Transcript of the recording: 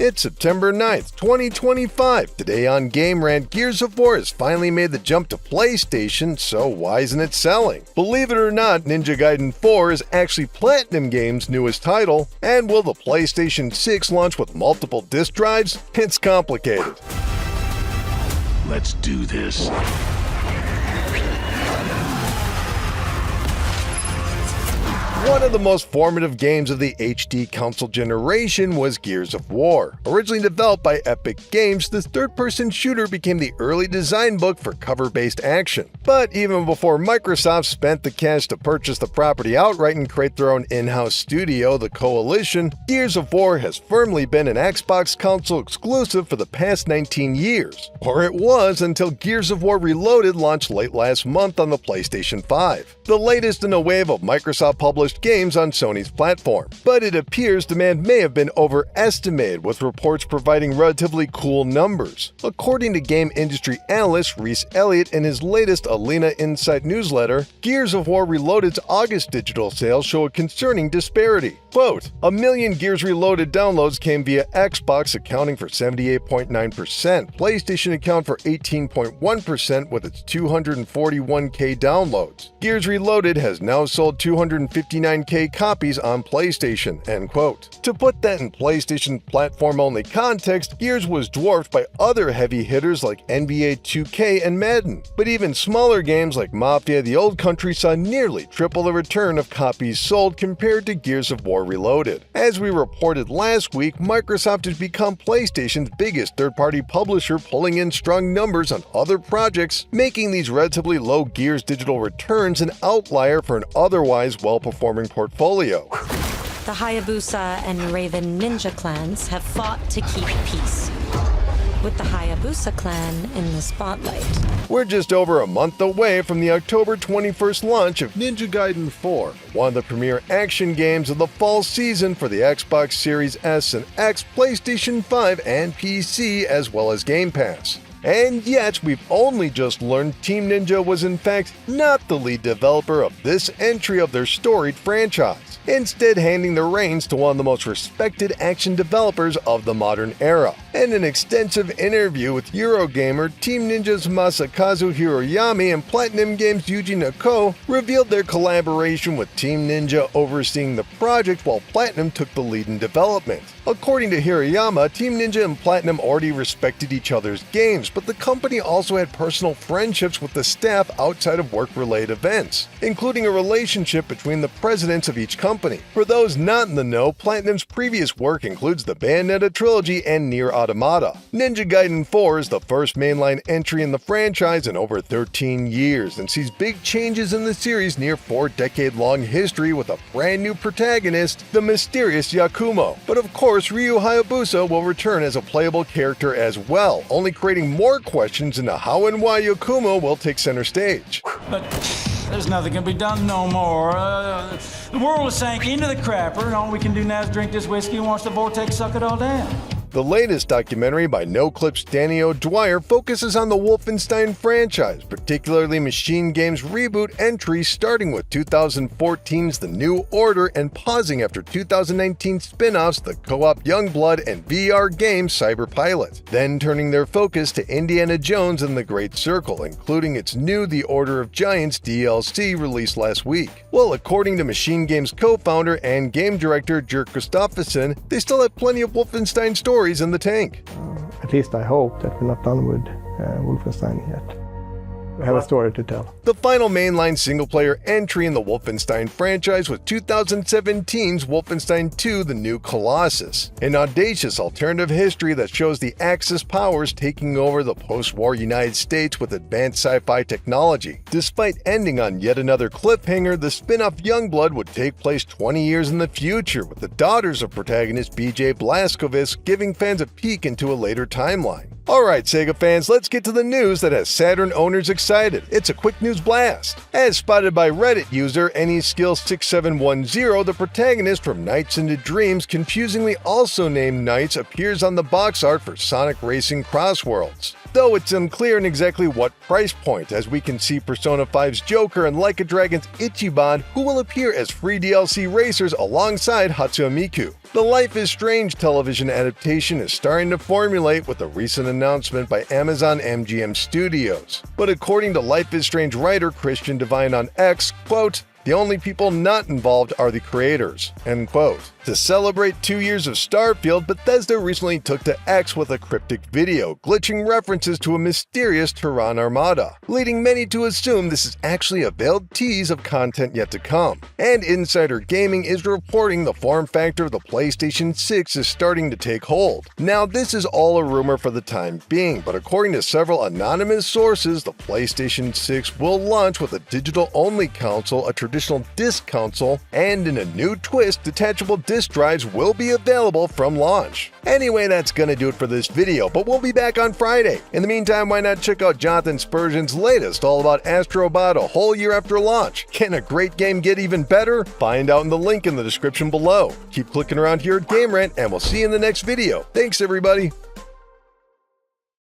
It's September 9th, 2025. Today on Game Rant, Gears of War has finally made the jump to PlayStation, so why isn't it selling? Believe it or not, Ninja Gaiden 4 is actually MachineGames' newest title, and will the PlayStation 6 launch with multiple disk drives? It's complicated. Let's do this. One of the most formative games of the HD console generation was Gears of War. Originally developed by Epic Games, this third-person shooter became the early design book for cover-based action. But even before Microsoft spent the cash to purchase the property outright and create their own in-house studio, the Coalition, Gears of War has firmly been an Xbox console exclusive for the past 19 years. Or it was until Gears of War Reloaded launched late last month on the PlayStation 5. The latest in a wave of Microsoft-published games on Sony's platform. But it appears demand may have been overestimated, with reports providing relatively cool numbers. According to game industry analyst Reese Elliott in his latest Alina Insight newsletter, Gears of War Reloaded's August digital sales show a concerning disparity. Quote, "1 million Gears Reloaded downloads came via Xbox, accounting for 78.9%. PlayStation account for 18.1% with its 241k downloads. Gears Reloaded has now sold 259k copies on PlayStation," end quote. To put that in PlayStation platform-only context, Gears was dwarfed by other heavy hitters like NBA 2K and Madden. But even smaller games like Mafia: The Old Country saw nearly triple the return of copies sold compared to Gears of War Reloaded. As we reported last week, Microsoft has become PlayStation's biggest third-party publisher, pulling in strong numbers on other projects, making these relatively low Gears digital returns an outlier for an otherwise well-performing portfolio. The Hayabusa and Raven ninja clans have fought to keep peace, with the Hayabusa clan in the spotlight. We're just over a month away from the October 21st launch of Ninja Gaiden 4, one of the premier action games of the fall season for the Xbox Series S and X, PlayStation 5, and PC, as well as Game Pass. And yet, we've only just learned Team Ninja was in fact not the lead developer of this entry of their storied franchise, instead handing the reins to one of the most respected action developers of the modern era. In an extensive interview with Eurogamer, Team Ninja's Masakazu Hiroyami and Platinum Games' Yuji Nako revealed their collaboration with Team Ninja overseeing the project while Platinum took the lead in development. According to Hiroyama, Team Ninja and Platinum already respected each other's games, but the company also had personal friendships with the staff outside of work-related events, including a relationship between the presidents of each company. For those not in the know, Platinum's previous work includes the Bayonetta trilogy and Nier Automata. Ninja Gaiden 4 is the first mainline entry in the franchise in over 13 years and sees big changes in the series' near 4-decade-long history with a brand new protagonist, the mysterious Yakumo. But of course, Ryu Hayabusa will return as a playable character as well, only creating more questions into how and why Yakumo will take center stage. But there's nothing can be done no more. The world has sank into the crapper, and all we can do now is drink this whiskey and watch the vortex suck it all down. The latest documentary by NoClip's Danny O'Dwyer focuses on the Wolfenstein franchise, particularly MachineGames' reboot entries starting with 2014's The New Order and pausing after 2019 spin-offs The Co-op Youngblood and VR game Cyberpilot, then turning their focus to Indiana Jones and the Great Circle, including its new The Order of Giants DLC released last week. Well, according to MachineGames co-founder and game director Jerk Gustafsson, they still have plenty of Wolfenstein stories in the tank. At least I hope that we're not done with Wolfenstein yet. We have a story to tell. The final mainline single-player entry in the Wolfenstein franchise was 2017's Wolfenstein 2: The New Colossus, an audacious alternative history that shows the Axis powers taking over the post-war United States with advanced sci-fi technology. Despite ending on yet another cliffhanger, the spin-off Youngblood would take place 20 years in the future, with the daughters of protagonist BJ Blazkowicz giving fans a peek into a later timeline. Alright Sega fans, let's get to the news that has Saturn owners excited. It's a quick news blast. As spotted by Reddit user AnySkill6710, the protagonist from Nights into Dreams, confusingly also named Nights, appears on the box art for Sonic Racing Crossworlds. though it's unclear in exactly what price point, as we can see Persona 5's Joker and Like a Dragon's Ichiban, who will appear as free DLC racers alongside Hatsune Miku. The Life is Strange television adaptation is starting to formulate with a recent announcement by Amazon MGM Studios. But according to Life is Strange writer Christian Devine on X, quote, "The only people not involved are the creators," end quote. To celebrate 2 years of Starfield, Bethesda recently took to X with a cryptic video, glitching references to a mysterious Turan Armada, leading many to assume this is actually a veiled tease of content yet to come. And Insider Gaming is reporting the form factor of the PlayStation 6 is starting to take hold. Now, this is all a rumor for the time being, but according to several anonymous sources, the PlayStation 6 will launch with a digital-only console, a traditional disc console, and in a new twist, detachable disc drives will be available from launch. Anyway, that's gonna do it for this video, but we'll be back on Friday. In the meantime, why not check out Jonathan Spurgeon's latest all about Astrobot a whole year after launch? Can a great game get even better? Find out in the link in the description below. Keep clicking around here at Game Rant, and we'll see you in the next video. Thanks, everybody.